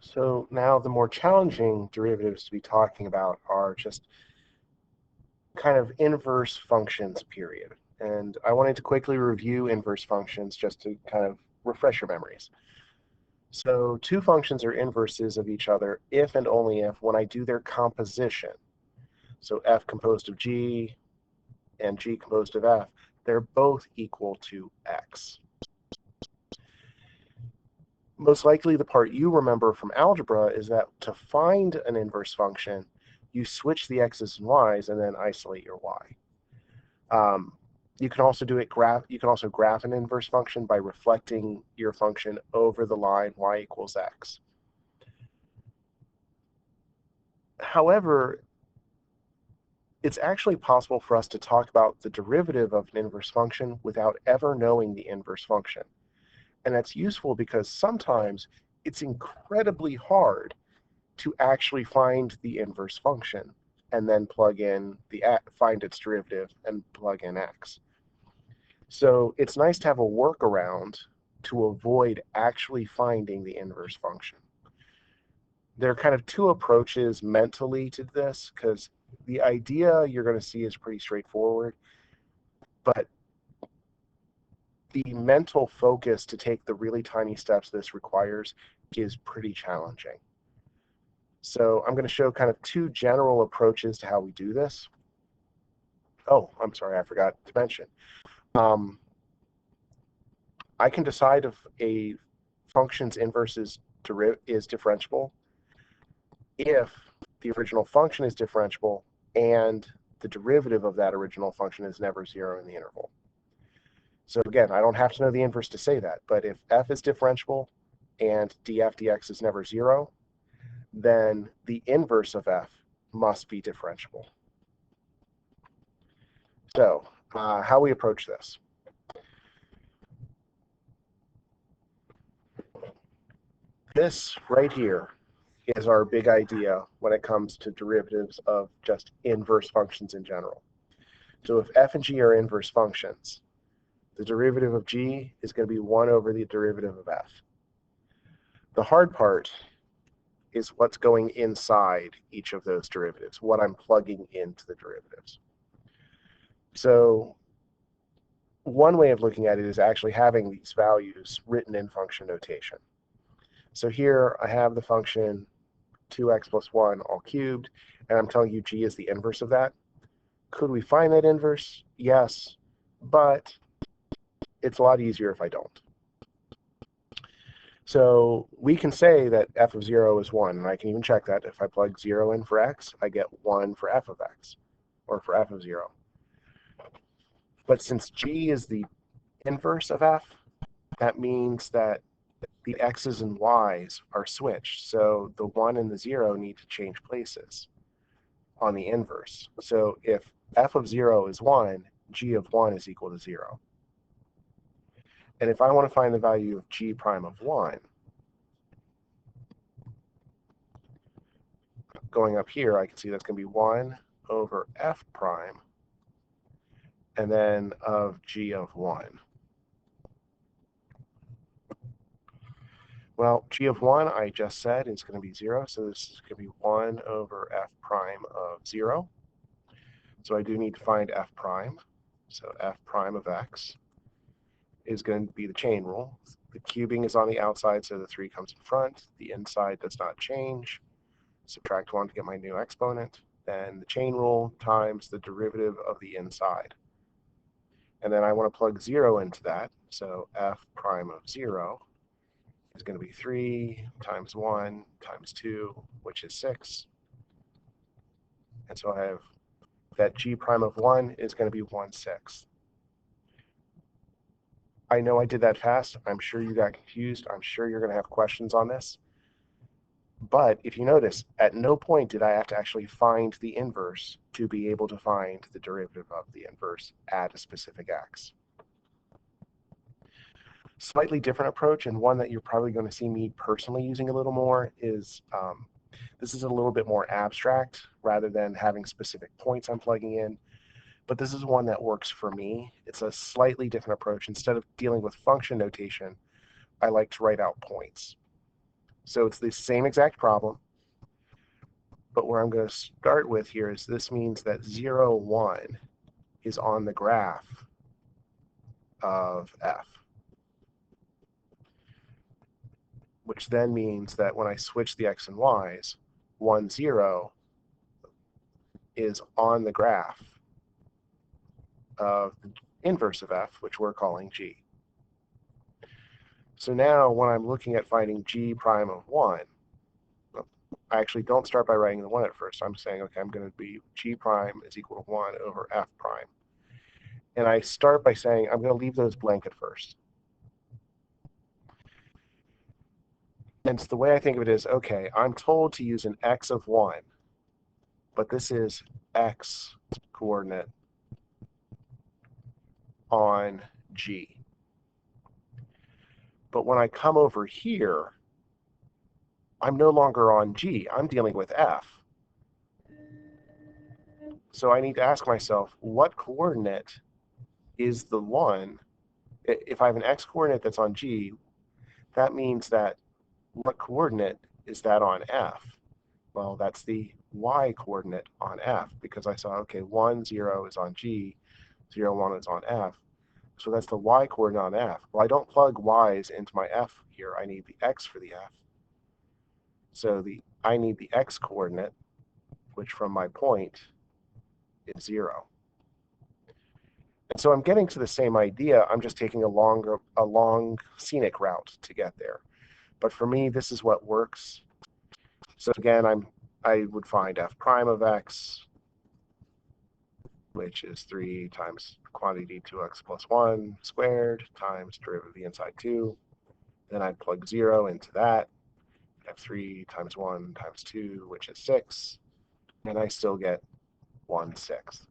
So now the more challenging derivatives to be talking about are just kind of inverse functions, period. And I wanted to quickly review inverse functions just to kind of refresh your memories. So two functions are inverses of each other if and only if when I do their composition. So f composed of g and g composed of f, they're both equal to x. Most likely the part you remember from algebra is that to find an inverse function, you switch the x's and y's and then isolate your y. You can also graph an inverse function by reflecting your function over the line y equals x. However, it's actually possible for us to talk about the derivative of an inverse function without ever knowing the inverse function. And that's useful because sometimes it's incredibly hard to actually find the inverse function and then find its derivative and plug in x. So it's nice to have a workaround to avoid actually finding the inverse function. There are kind of two approaches mentally to this, because the idea you're going to see is pretty straightforward, but the mental focus to take the really tiny steps this requires is pretty challenging. So I'm going to show kind of two general approaches to how we do this. Oh, I'm sorry, I forgot to mention. I can decide if a function's inverse is differentiable if the original function is differentiable and the derivative of that original function is never zero in the interval. So again, I don't have to know the inverse to say that, but if f is differentiable and df dx is never zero, then the inverse of f must be differentiable. So how we approach this. This right here is our big idea when it comes to derivatives of just inverse functions in general. So if f and g are inverse functions, the derivative of g is going to be 1 over the derivative of f. The hard part is what's going inside each of those derivatives, what I'm plugging into the derivatives. So one way of looking at it is actually having these values written in function notation. So here I have the function 2x plus 1 all cubed, and I'm telling you g is the inverse of that. Could we find that inverse? Yes, but it's a lot easier if I don't. So we can say that f of 0 is 1, and I can even check that. If I plug 0 in for x, I get 1 for f of x, or for f of 0. But since g is the inverse of f, that means that the x's and y's are switched. So the 1 and the 0 need to change places on the inverse. So if f of 0 is 1, g of 1 is equal to 0. And if I want to find the value of g prime of 1, going up here, I can see that's going to be 1 over f prime, and then of g of 1. Well, g of 1, I just said, is going to be 0, so this is going to be 1 over f prime of 0. So I do need to find f prime. So f prime of x is going to be the chain rule. The cubing is on the outside, so the 3 comes in front. The inside does not change. Subtract 1 to get my new exponent. Then the chain rule times the derivative of the inside. And then I want to plug 0 into that. So f prime of 0 is going to be 3 times 1 times 2, which is 6. And so I have that g prime of 1 is going to be 1/6. I know I did that fast. I'm sure you got confused. I'm sure you're going to have questions on this. But if you notice, at no point did I have to actually find the inverse to be able to find the derivative of the inverse at a specific x. Slightly different approach, and one that you're probably going to see me personally using a little more, is this is a little bit more abstract rather than having specific points I'm plugging in. But this is one that works for me. It's a slightly different approach. Instead of dealing with function notation, I like to write out points. So it's the same exact problem, but where I'm going to start with here is this means that 0, 1 is on the graph of f, which then means that when I switch the x and y's, 1, 0 is on the graph of the inverse of f, which we're calling g. So now when I'm looking at finding g prime of 1, I actually don't start by writing the 1 at first. I'm saying, okay, I'm going to be g prime is equal to 1 over f prime. And I start by saying I'm going to leave those blank at first. And so the way I think of it is, okay, I'm told to use an x of 1, but this is x coordinate on g. But when I come over here, I'm no longer on g. I'm dealing with f. So I need to ask myself, what coordinate is the 1? If I have an x coordinate that's on g, that means that what coordinate is that on f? Well, that's the y coordinate on f, because I saw, okay, 1, 0 is on g, 0, 1 is on f. So that's the y coordinate on f. Well, I don't plug y's into my f here. I need the x for the f. So I need the x coordinate, which from my point is 0. And so I'm getting to the same idea. I'm just taking a long scenic route to get there. But for me, this is what works. So again, I would find f prime of x, which is 3 times quantity 2x plus 1 squared times derivative of the inside 2. Then I'd plug 0 into that. I have 3 times 1 times 2, which is 6. And I still get 1/6.